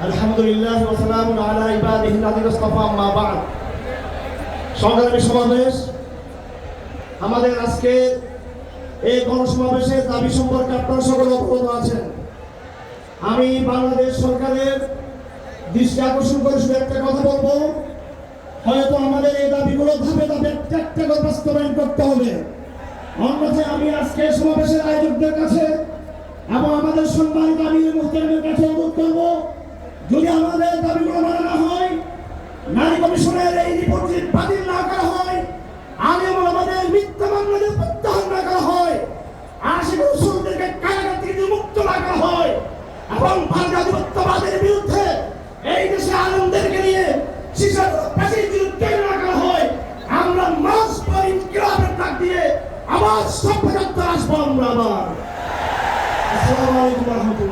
আলহামদুলিল্লাহ ওয়া সালামুন আলা ইবাদিহি আল্লাযিনা ইসতাফা আম্মা বা'দ। সংগ্রামী সমাবেশ, আমাদের আজকে এই গণসমাবেশের দাবি সম্পর্কে আপনারা সকলে অবগত আছেন। আমি বাংলাদেশ সরকারের দৃষ্টি আকর্ষণ করে শুধু একটা কথা বলবো, হয়তো আমাদের এই দাবিগুলো ধাপে ধাপে একটা করে বাস্তবায়ন করতে হবে। অন্যথায় আমি আজকে সমাবেশের আয়োজকদের কাছে এবং আমাদের সম্মানিত আমির মুহতামিমের কাছে অনুরোধ করব, যদি আমাদের দাবিগুলো মানা না হয়, নারী কমিশনের এই রিপোর্ট বাতিল না করা হয়, আলেম ওলামাদের মিথ্যা মামলাদের প্রত্যাহার না করা হয়, আশিক রাসূলদেরকে কারাগার থেকে মুক্ত না করা হয় এবং বাংলাদেশবাদের বিরুদ্ধে এই দেশে আলেমদেরকে নিয়ে শিশু ফাঁসির বিরুদ্ধে না করা হয়, আমরা মাস পর ইনকিলাবের ডাক দিয়ে আবার সভ্যতার আসবো। আমরা আবার আসসালামু আলাইকুম ওয়া রাহমাতুল্লাহ।